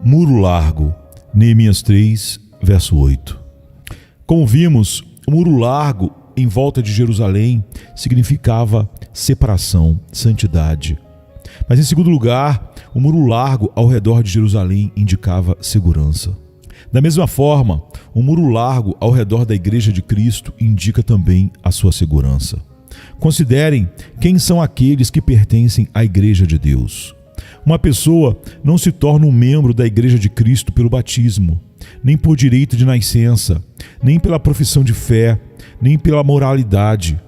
Muro largo, Neemias 3, verso 8. Como vimos, o muro largo em volta de Jerusalém significava separação, santidade. Mas em segundo lugar, o muro largo ao redor de Jerusalém indicava segurança. Da mesma forma, o muro largo ao redor da Igreja de Cristo indica também a sua segurança. Considerem quem são aqueles que pertencem à Igreja de Deus. Uma pessoa não se torna um membro da Igreja de Cristo pelo batismo, nem por direito de nascença, nem pela profissão de fé, nem pela moralidade.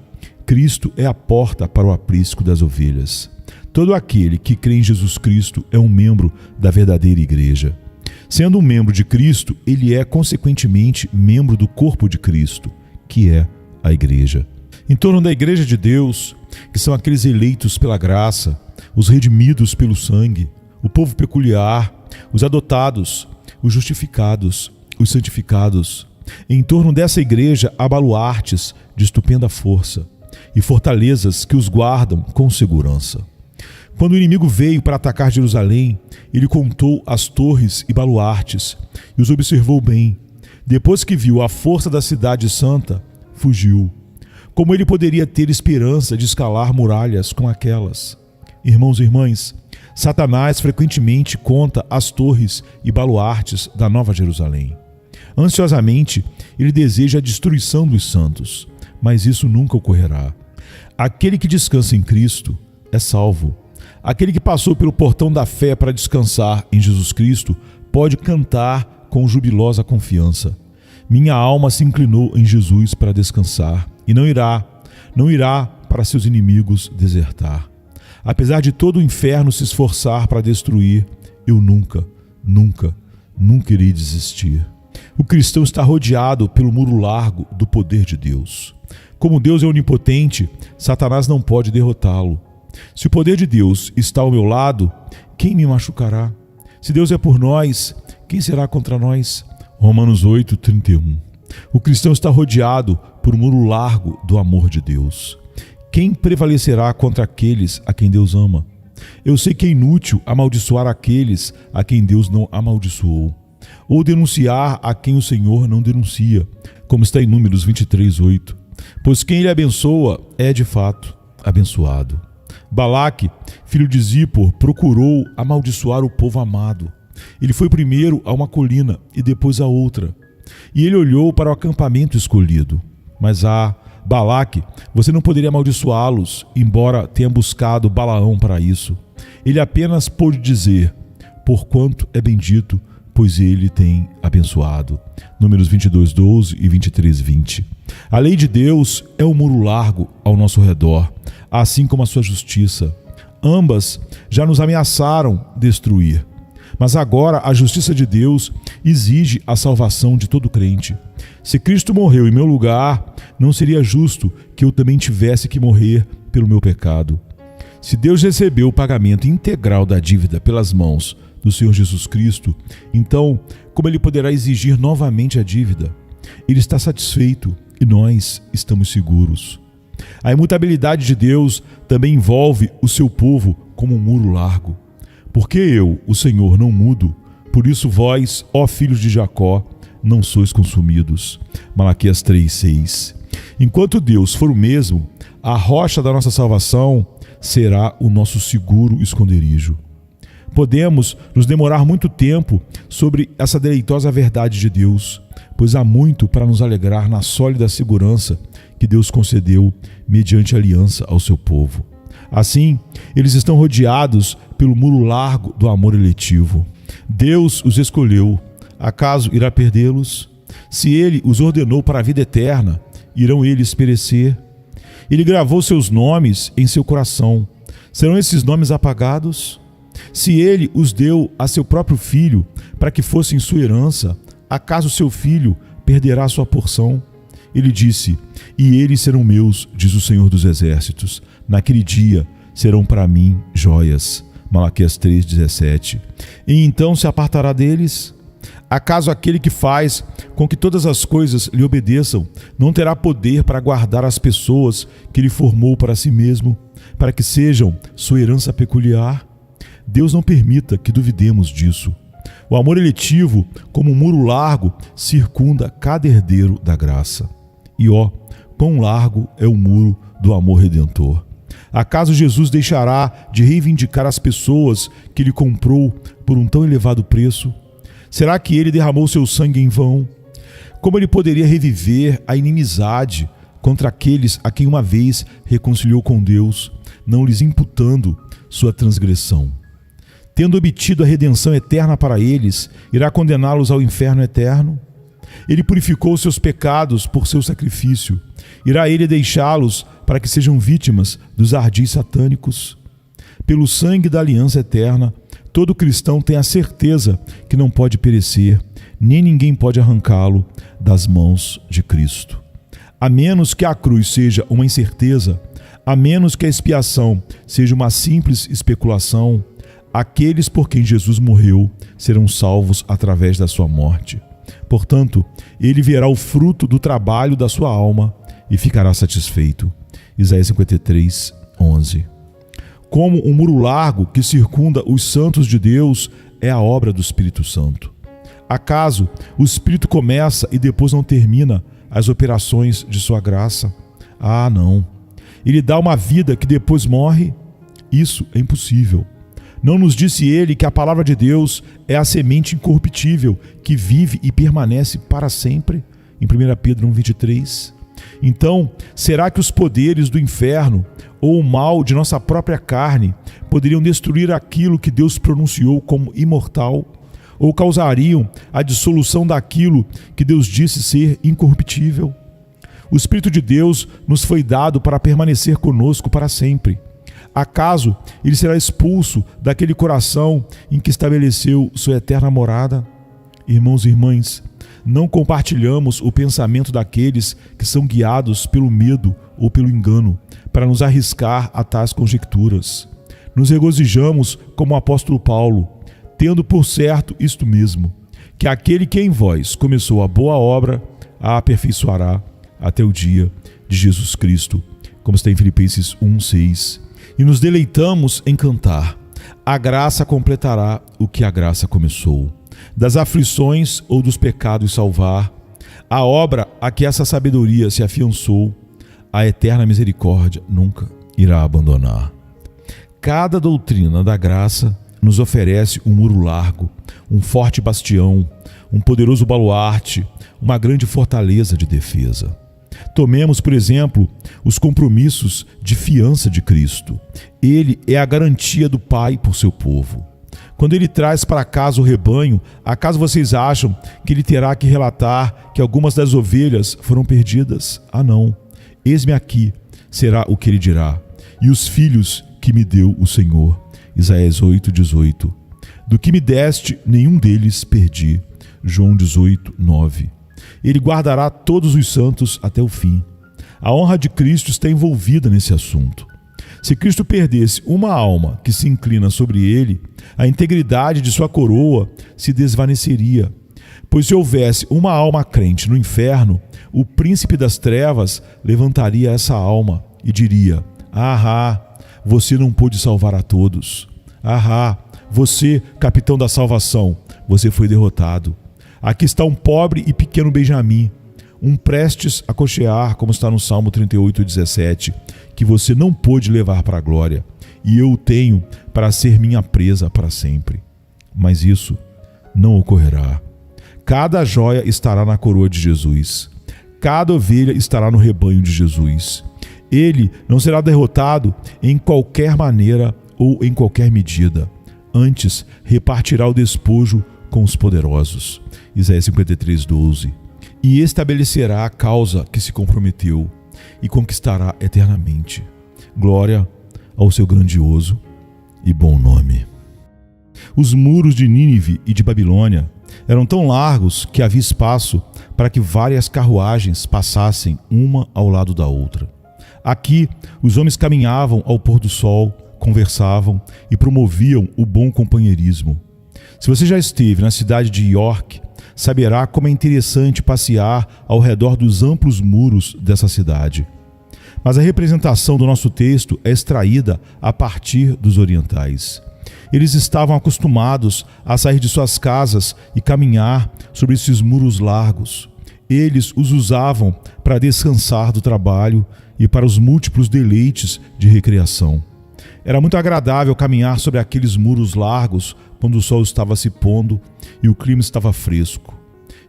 Cristo é a porta para o aprisco das ovelhas. Todo aquele que crê em Jesus Cristo é um membro da verdadeira igreja. Sendo um membro de Cristo, ele é, consequentemente, membro do corpo de Cristo, que é a igreja. Em torno da igreja de Deus, que são aqueles eleitos pela graça, os redimidos pelo sangue, o povo peculiar, os adotados, os justificados, os santificados. Em torno dessa igreja há baluartes de estupenda força e fortalezas que os guardam com segurança. Quando o inimigo veio para atacar Jerusalém, ele contou as torres e baluartes e os observou bem. Depois que viu a força da cidade santa, fugiu. Como ele poderia ter esperança de escalar muralhas com aquelas? Irmãos e irmãs, Satanás frequentemente conta as torres e baluartes da Nova Jerusalém. Ansiosamente, ele deseja a destruição dos santos, mas isso nunca ocorrerá. Aquele que descansa em Cristo é salvo. Aquele que passou pelo portão da fé para descansar em Jesus Cristo pode cantar com jubilosa confiança. Minha alma se inclinou em Jesus para descansar e não irá para seus inimigos desertar. Apesar de todo o inferno se esforçar para destruir, eu nunca irei desistir. O cristão está rodeado pelo muro largo do poder de Deus. Como Deus é onipotente, Satanás não pode derrotá-lo. Se o poder de Deus está ao meu lado, quem me machucará? Se Deus é por nós, quem será contra nós? Romanos 8, 31. O cristão está rodeado por um muro largo do amor de Deus. Quem prevalecerá contra aqueles a quem Deus ama? Eu sei que é inútil amaldiçoar aqueles a quem Deus não amaldiçoou, ou denunciar a quem o Senhor não denuncia, como está em Números 23, 8. Pois quem ele abençoa é de fato abençoado. Balaque, filho de Zippor, procurou amaldiçoar o povo amado. Ele foi primeiro a uma colina e depois a outra. E ele olhou para o acampamento escolhido. Mas Balaque, você não poderia amaldiçoá-los, embora tenha buscado Balaão para isso. Ele apenas pôde dizer, porquanto é bendito, pois ele tem abençoado. Números 22, 12 e 23, 20. A lei de Deus é um muro largo ao nosso redor, assim como a sua justiça. Ambas já nos ameaçaram destruir. Mas agora a justiça de Deus exige a salvação de todo crente. Se Cristo morreu em meu lugar, não seria justo que eu também tivesse que morrer pelo meu pecado. Se Deus recebeu o pagamento integral da dívida pelas mãos do Senhor Jesus Cristo, então como Ele poderá exigir novamente a dívida? Ele está satisfeito e nós estamos seguros. A imutabilidade de Deus também envolve o seu povo como um muro largo. Porque eu, o Senhor, não mudo, por isso vós, ó filhos de Jacó, não sois consumidos. Malaquias 3, 6. Enquanto Deus for o mesmo, a rocha da nossa salvação será o nosso seguro esconderijo. Podemos nos demorar muito tempo sobre essa deleitosa verdade de Deus, pois há muito para nos alegrar na sólida segurança que Deus concedeu mediante aliança ao seu povo. Assim, eles estão rodeados pelo muro largo do amor eletivo. Deus os escolheu. Acaso irá perdê-los? Se Ele os ordenou para a vida eterna, irão eles perecer? Ele gravou seus nomes em seu coração. Serão esses nomes apagados? Se Ele os deu a seu próprio filho para que fossem sua herança, acaso seu filho perderá sua porção? Ele disse, e eles serão meus, diz o Senhor dos Exércitos. Naquele dia serão para mim joias. Malaquias 3, 17. E então se apartará deles? Acaso aquele que faz com que todas as coisas lhe obedeçam não terá poder para guardar as pessoas que ele formou para si mesmo, para que sejam sua herança peculiar? Deus não permita que duvidemos disso. O amor eletivo, como um muro largo, circunda cada herdeiro da graça. E quão largo é o muro do amor redentor! Acaso Jesus deixará de reivindicar as pessoas que ele comprou por um tão elevado preço? Será que ele derramou seu sangue em vão? Como ele poderia reviver a inimizade contra aqueles a quem uma vez reconciliou com Deus, não lhes imputando sua transgressão? Tendo obtido a redenção eterna para eles, irá condená-los ao inferno eterno? Ele purificou seus pecados por seu sacrifício. Irá ele deixá-los para que sejam vítimas dos ardis satânicos? Pelo sangue da aliança eterna, todo cristão tem a certeza que não pode perecer, nem ninguém pode arrancá-lo das mãos de Cristo. A menos que a cruz seja uma incerteza, a menos que a expiação seja uma simples especulação, aqueles por quem Jesus morreu serão salvos através da sua morte. Portanto, ele verá o fruto do trabalho da sua alma e ficará satisfeito. Isaías 53, 11. Como um muro largo que circunda os santos de Deus é a obra do Espírito Santo. Acaso o Espírito começa e depois não termina as operações de sua graça? Ah, não. Ele dá uma vida que depois morre? Isso é impossível. Não nos disse ele que a palavra de Deus é a semente incorruptível que vive e permanece para sempre? Em 1 Pedro 1,23. Então, será que os poderes do inferno ou o mal de nossa própria carne poderiam destruir aquilo que Deus pronunciou como imortal? Ou causariam a dissolução daquilo que Deus disse ser incorruptível? O Espírito de Deus nos foi dado para permanecer conosco para sempre. Acaso ele será expulso daquele coração em que estabeleceu sua eterna morada? Irmãos e irmãs, não compartilhamos o pensamento daqueles que são guiados pelo medo ou pelo engano para nos arriscar a tais conjecturas. Nos regozijamos como o apóstolo Paulo, tendo por certo isto mesmo, que aquele que em vós começou a boa obra a aperfeiçoará até o dia de Jesus Cristo, como está em Filipenses 1:6. E nos deleitamos em cantar: a graça completará o que a graça começou. Das aflições ou dos pecados salvar, a obra a que essa sabedoria se afiançou, a eterna misericórdia nunca irá abandonar. Cada doutrina da graça nos oferece um muro largo, um forte bastião, um poderoso baluarte, uma grande fortaleza de defesa. Tomemos, por exemplo, os compromissos de fiança de Cristo. Ele é a garantia do Pai por seu povo. Quando ele traz para casa o rebanho, acaso vocês acham que ele terá que relatar que algumas das ovelhas foram perdidas? Ah, não. Eis-me aqui, será o que ele dirá. E os filhos que me deu o Senhor. Isaías 8:18. Do que me deste, nenhum deles perdi. João 18:9. Ele guardará todos os santos até o fim. A honra de Cristo está envolvida nesse assunto. Se Cristo perdesse uma alma que se inclina sobre ele, a integridade de sua coroa se desvaneceria. Pois se houvesse uma alma crente no inferno, o príncipe das trevas levantaria essa alma e diria: ah, você não pôde salvar a todos. Ah, você, capitão da salvação, você foi derrotado. Aqui está um pobre e pequeno Benjamim, um prestes a cochear, como está no Salmo 38:17, que você não pôde levar para a glória, e eu o tenho para ser minha presa para sempre. Mas isso não ocorrerá. Cada joia estará na coroa de Jesus. Cada ovelha estará no rebanho de Jesus. Ele não será derrotado em qualquer maneira ou em qualquer medida. Antes, repartirá o despojo com os poderosos. Isaías 53:12. E estabelecerá a causa que se comprometeu e conquistará eternamente. Glória ao seu grandioso e bom nome. Os muros de Nínive e de Babilônia eram tão largos que havia espaço para que várias carruagens passassem uma ao lado da outra. Aqui, os homens caminhavam ao pôr do sol, conversavam e promoviam o bom companheirismo. Se você já esteve na cidade de York, saberá como é interessante passear ao redor dos amplos muros dessa cidade. Mas a representação do nosso texto é extraída a partir dos orientais. Eles estavam acostumados a sair de suas casas e caminhar sobre esses muros largos. Eles os usavam para descansar do trabalho e para os múltiplos deleites de recreação. Era muito agradável caminhar sobre aqueles muros largos quando o sol estava se pondo e o clima estava fresco.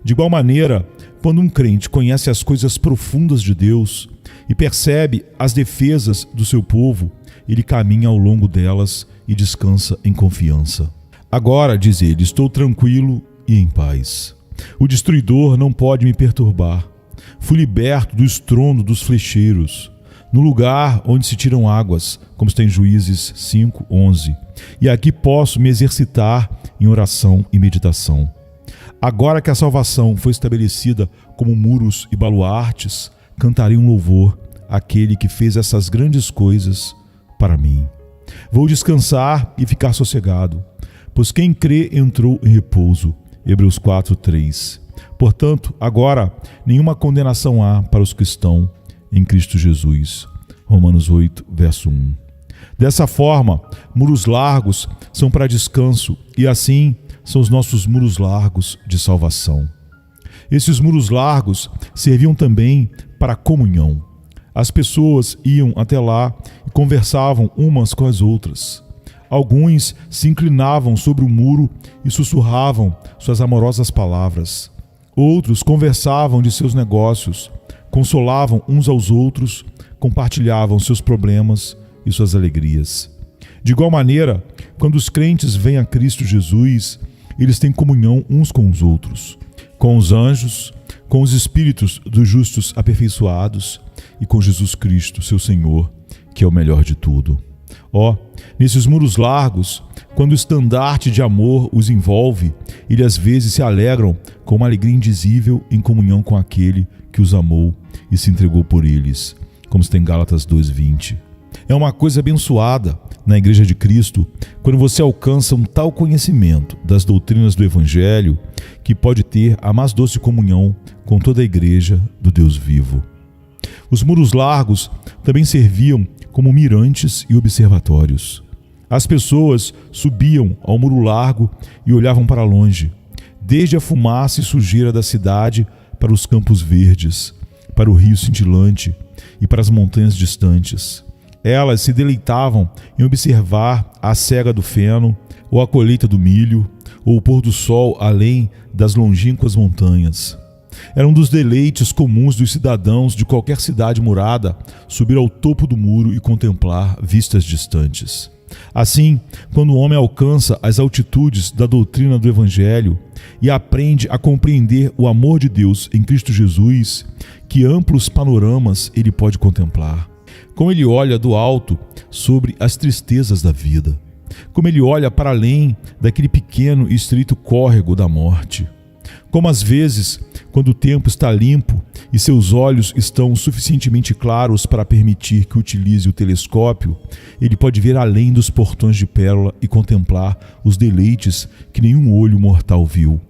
De igual maneira, quando um crente conhece as coisas profundas de Deus e percebe as defesas do seu povo, ele caminha ao longo delas e descansa em confiança. Agora, diz ele, estou tranquilo e em paz. O destruidor não pode me perturbar. Fui liberto do estrondo dos flecheiros, no lugar onde se tiram águas, como está em Juízes 5:11. E aqui posso me exercitar em oração e meditação. Agora que a salvação foi estabelecida como muros e baluartes, cantarei um louvor àquele que fez essas grandes coisas para mim. Vou descansar e ficar sossegado, pois quem crê entrou em repouso. Hebreus 4:3. Portanto, agora nenhuma condenação há para os que estão em Cristo Jesus. Romanos 8, verso 1. Dessa forma, muros largos são para descanso e assim são os nossos muros largos de salvação. Esses muros largos serviam também para a comunhão. As pessoas iam até lá e conversavam umas com as outras. Alguns se inclinavam sobre o muro e sussurravam suas amorosas palavras. Outros conversavam de seus negócios, consolavam uns aos outros, compartilhavam seus problemas e suas alegrias. De igual maneira, quando os crentes vêm a Cristo Jesus, eles têm comunhão uns com os outros, com os anjos, com os espíritos dos justos aperfeiçoados e com Jesus Cristo, seu Senhor, que é o melhor de tudo. Nesses muros largos, quando o estandarte de amor os envolve, eles às vezes se alegram com uma alegria indizível em comunhão com aquele que os amou e se entregou por eles, como está em Gálatas 2:20. É uma coisa abençoada na Igreja de Cristo quando você alcança um tal conhecimento das doutrinas do Evangelho que pode ter a mais doce comunhão com toda a Igreja do Deus vivo. Os muros largos também serviam como mirantes e observatórios. As pessoas subiam ao muro largo e olhavam para longe, desde a fumaça e sujeira da cidade para os campos verdes, para o rio cintilante e para as montanhas distantes. Elas se deleitavam em observar a cega do feno, ou a colheita do milho, ou o pôr do sol além das longínquas montanhas. Era um dos deleites comuns dos cidadãos de qualquer cidade murada subir ao topo do muro e contemplar vistas distantes. Assim, quando o homem alcança as altitudes da doutrina do Evangelho e aprende a compreender o amor de Deus em Cristo Jesus, que amplos panoramas ele pode contemplar. Como ele olha do alto sobre as tristezas da vida. Como ele olha para além daquele pequeno e estreito córrego da morte. Como às vezes, quando o tempo está limpo e seus olhos estão suficientemente claros para permitir que utilize o telescópio, ele pode ver além dos portões de pérola e contemplar os deleites que nenhum olho mortal viu,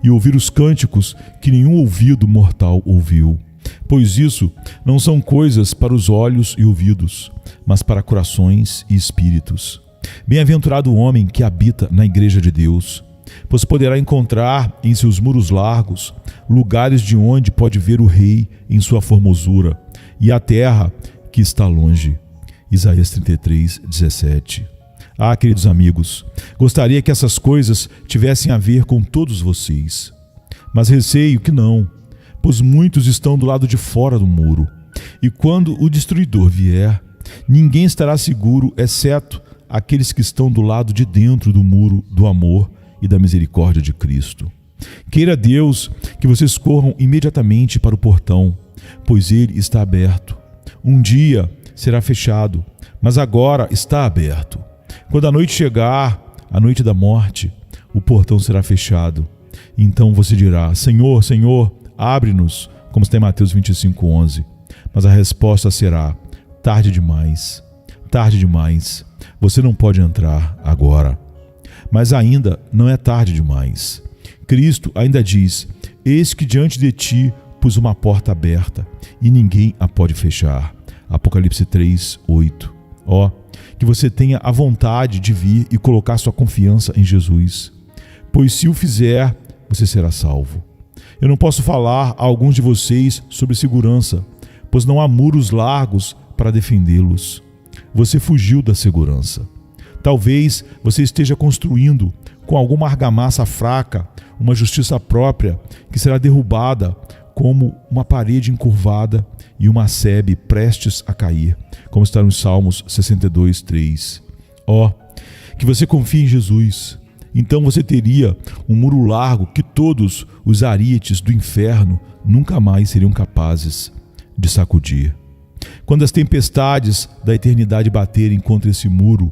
e ouvir os cânticos que nenhum ouvido mortal ouviu. Pois isso não são coisas para os olhos e ouvidos, mas para corações e espíritos. Bem-aventurado o homem que habita na Igreja de Deus, pois poderá encontrar em seus muros largos lugares de onde pode ver o Rei em sua formosura e a terra que está longe. Isaías 33:17. Queridos amigos, gostaria que essas coisas tivessem a ver com todos vocês, mas receio que não, pois muitos estão do lado de fora do muro, e quando o destruidor vier, ninguém estará seguro, exceto aqueles que estão do lado de dentro do muro do amor e da misericórdia de Cristo. Queira Deus que vocês corram imediatamente para o portão, pois ele está aberto. Um dia será fechado, mas agora está aberto. Quando a noite chegar, a noite da morte, o portão será fechado. Então você dirá: Senhor, Senhor, abre-nos, como está em Mateus 25:11. Mas a resposta será: tarde demais, tarde demais. Você não pode entrar agora. Mas ainda não é tarde demais. Cristo ainda diz: eis que diante de ti pus uma porta aberta, e ninguém a pode fechar. Apocalipse 3:8. que você tenha a vontade de vir e colocar sua confiança em Jesus, pois se o fizer, você será salvo. Eu não posso falar a alguns de vocês sobre segurança, pois não há muros largos para defendê-los. Você fugiu da segurança. Talvez você esteja construindo com alguma argamassa fraca uma justiça própria que será derrubada como uma parede encurvada e uma sebe prestes a cair, como está nos Salmos 62, 3. Que você confie em Jesus. Então você teria um muro largo que todos os arietes do inferno nunca mais seriam capazes de sacudir. Quando as tempestades da eternidade baterem contra esse muro,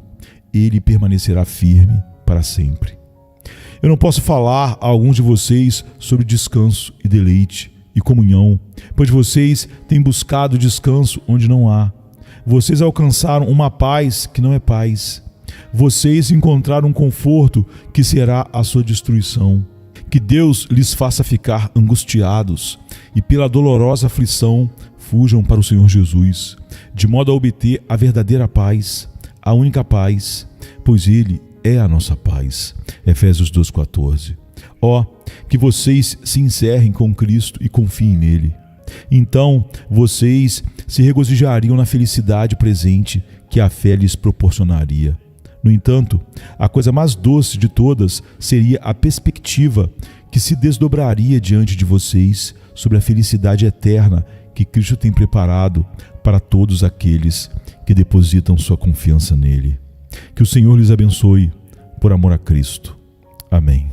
ele permanecerá firme para sempre. Eu não posso falar a alguns de vocês sobre descanso e deleite e comunhão, pois vocês têm buscado descanso onde não há. Vocês alcançaram uma paz que não é paz. Vocês encontraram um conforto que será a sua destruição. Que Deus lhes faça ficar angustiados e pela dolorosa aflição fujam para o Senhor Jesus, de modo a obter a verdadeira paz, a única paz, pois Ele é a nossa paz. Efésios 2,14. Que vocês se encerrem com Cristo e confiem nele. Então vocês se regozijariam na felicidade presente que a fé lhes proporcionaria. No entanto, a coisa mais doce de todas seria a perspectiva que se desdobraria diante de vocês sobre a felicidade eterna que Cristo tem preparado para todos aqueles que depositam sua confiança nele. Que o Senhor lhes abençoe por amor a Cristo. Amém.